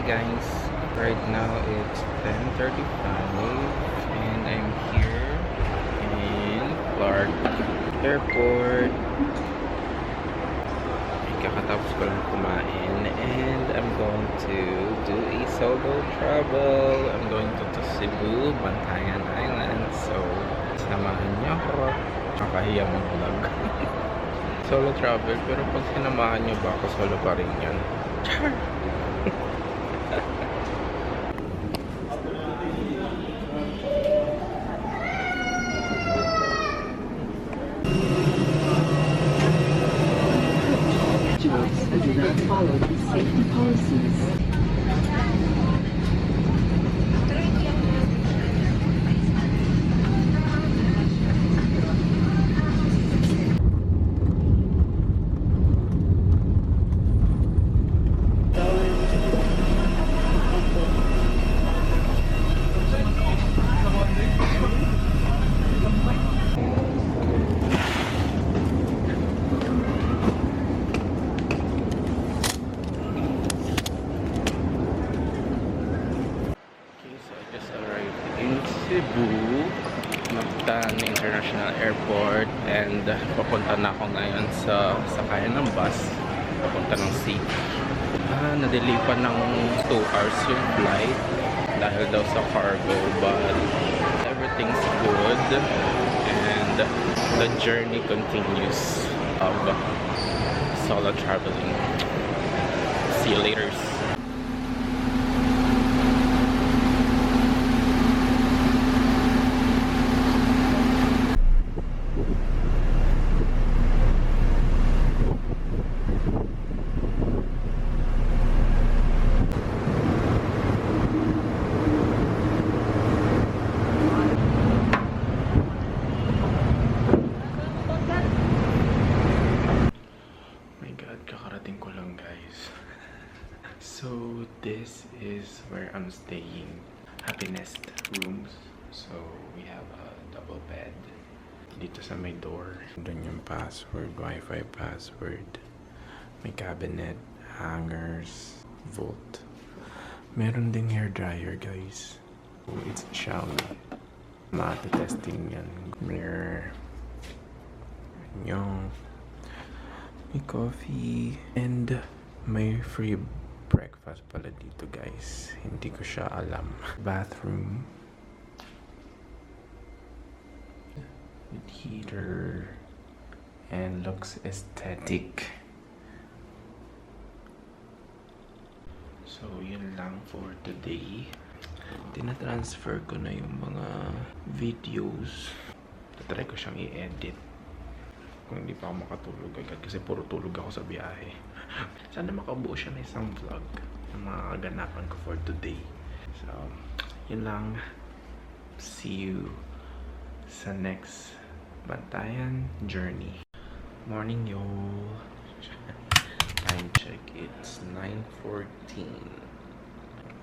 guys, right now it's 10:35 and I'm here in Clark Airport. Kakatapos ko lang kumain and I'm going to do a solo travel. I'm going to Cebu, Bantayan Island. So, samahan niyo ako. Kakahiya mag-vlog. Solo travel, pero pag sinamahan niyo ba ako, solo pa rin yun. Char! Do not follow the safety policies. Cebu, Mactan International Airport, and papunta na ako ngayon sa sakayan ng bus papunta ng city. Nadelay pa ng 2 hours yung flight dahil daw sa cargo, but everything's good and the journey continues of solo traveling. See you later. Kakarating ko lang, guys. So this is where I'm staying, Happiness Rooms. So we have a double bed dito sa may door. Doon yung password, Wi-Fi password. May cabinet, hangers, vault. Meron ding hair dryer, guys. So it's Xiaomi. Mata-testing yan. Mirror. Yung may coffee and may free breakfast pala dito, guys. Hindi ko siya alam. Bathroom with heater and looks aesthetic. So yun lang for today. Tina-transfer ko na yung mga videos. Tatry ko siyang i-edit kung hindi pa ako makatulog agad kasi puro tulog ako sa biyahe. Sana makabuo siya na isang vlog na mga kaganapan ko for today. So, yun lang. See you sa next Bantayan journey. Morning, y'all. Time check. It's 9:14.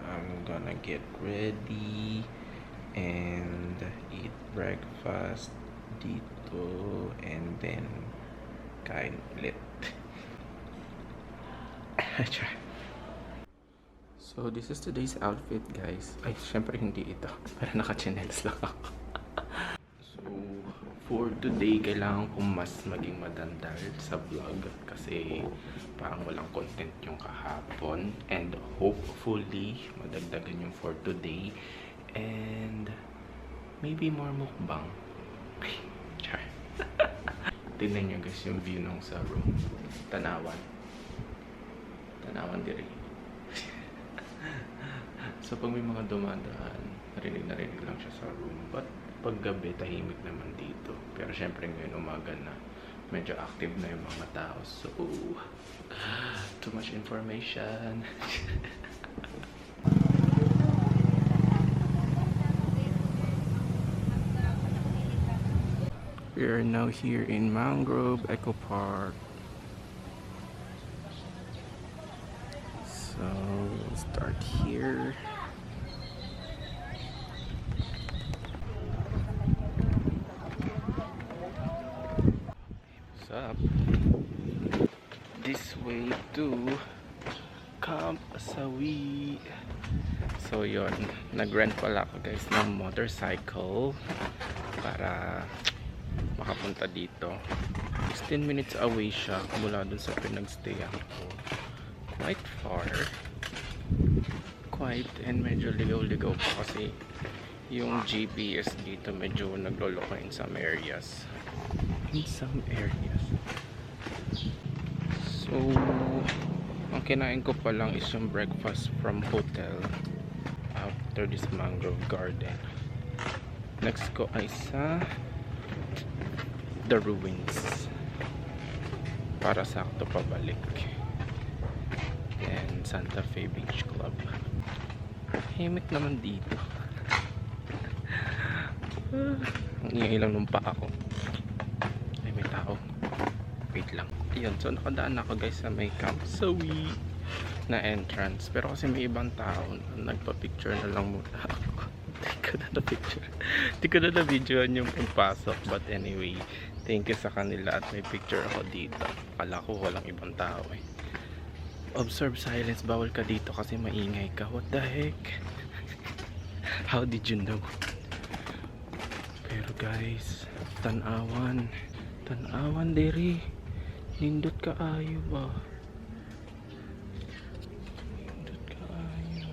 I'm gonna get ready and eat breakfast dito and then kain ulit. So this is today's outfit, guys. Ay, syempre hindi ito, pero naka-chinelas lang ako. So for today, kailangan kong mas maging madandal sa vlog kasi parang walang content yung kahapon, and hopefully madagdagan yung for today and maybe more mukbang. Char. Tingnan nyo, guys, yung view nung sa room. Tanawan diri. So pag may mga dumadaan, narinig lang siya sa room, but pag gabi tahimik naman dito. Pero syempre ngayon umaga na, medyo active na yung mga tao, so too much information. We are now here in Mangrove Eco Park. So we'll start here. What's up? This way to Camp Sawi. So yun, nag-rent pala ako guys ng motorcycle para makapunta dito. 16 minutes away siya mula dun sa pinagstayan ko. Quite far. Quite, and medyo ligaw-ligaw pa kasi yung GPS dito medyo nagloloko in some areas. So ang kinain ko pa lang is yung breakfast from hotel after this mangrove garden. Next ko ay sa the ruins para sakto pabalik, and Santa Fe Beach Club. Himik naman dito. Ang ingay lang nung paa ko. Ay, may tao. Wait lang. Ayun, so nakadaan ako guys sa may Camp Sawi na entrance. Pero kasi may ibang tao, nagpa-picture na lang muna ako. Hindi ko na na-videoan yung pagpasok. But anyway, thank you sa kanila at may picture ako dito. Akala ko walang ibang tao eh. Observe silence, bawal ka dito kasi maingay ka. What the heck? How did you know? Pero guys, tanawan diri. Nindot ka ayo ba? Nindot ka ayo.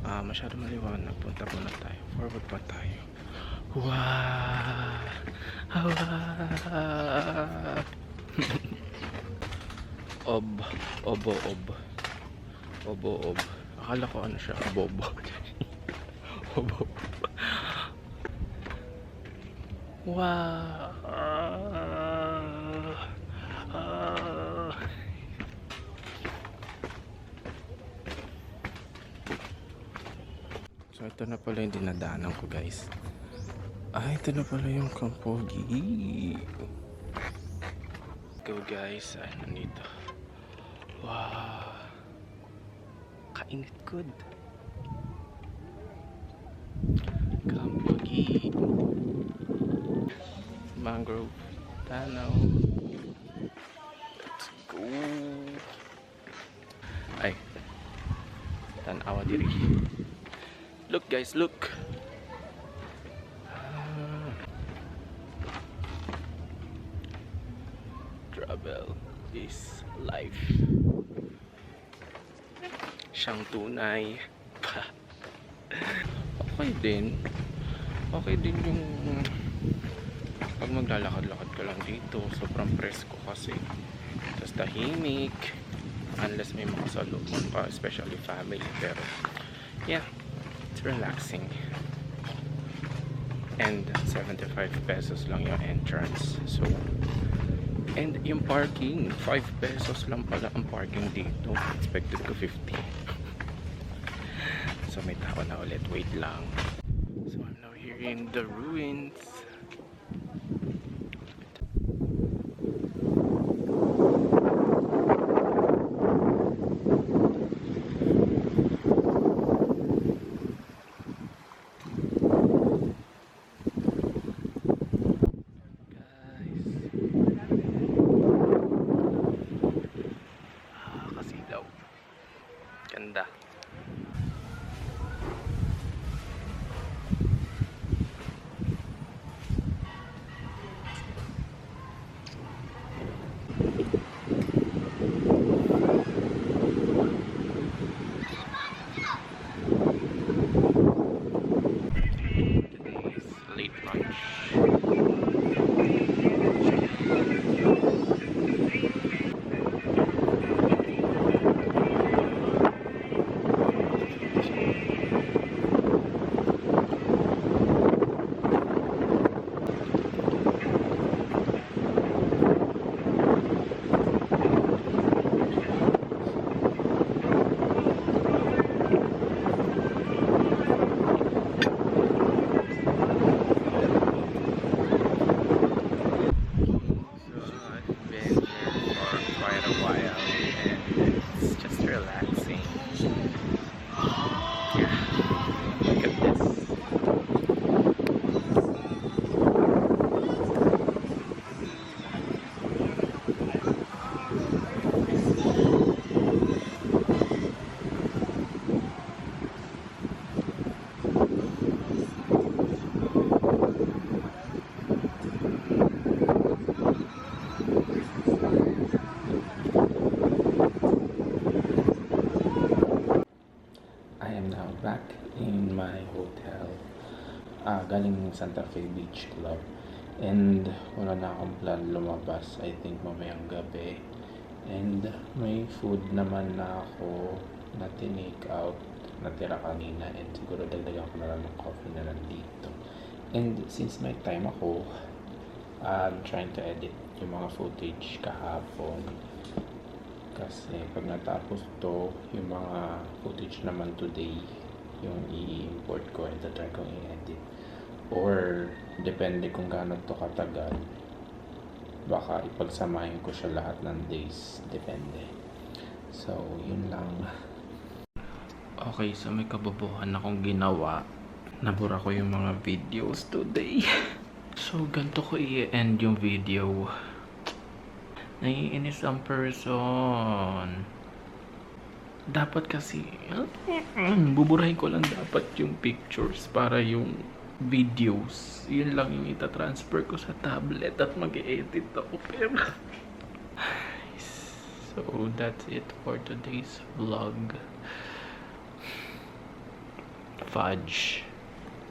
Masyado maliwanag. Punta muna tayo. Forward pa tayo. Wow! Obo. Akala ko ano siya, bobo. Obo. Wow. So ito na pala yung dinadaanan ko guys. Ito na pala yung Campogi. Go guys, nandito. Wow. Kainit good. Campogi. Mangrove Tanaw. Let's go. Ay. Tanawa diri. Look guys, look. Travel is life. Siyang tunay. Okay din yung pag maglalakad-lakad ka lang dito. Sobrang presko kasi. Tapos tahimik. Unless may makasalubong ka, especially family. Pero yeah, it's relaxing. And 75 pesos lang yung entrance. So, and yung parking, 5 pesos lang pala ang parking dito. Expected ko 50. So may tao na ulit. Wait lang. So I'm now here in the ruins. Kasilaw. Ganda. Late lunch. galing Santa Fe Beach Club. And wala na akong plan lumabas, I think mamayang gabi. And may food naman na ako na tinake out, natira kanina, and siguro dagdagan ko na lang ng coffee na lang dito. And since may time ako, I'm trying to edit yung mga footage kahapon. Kasi pag natapos to, yung mga footage naman today, yung i-import ko and try kong i-edit. Or depende kung gaano to katagal, baka ipagsamahin ko siya lahat ng days, depende. So yun lang. Okay, so may kabobohan akong ginawa. Nabura ko yung mga videos today. So ganito ko i-end yung video. Naiinis ang person. Dapat kasi buburahin ko lang dapat yung pictures para yung videos, yun lang yung itatransfer ko sa tablet at mag-edit ako. Pero so that's it for today's vlog. Fudge.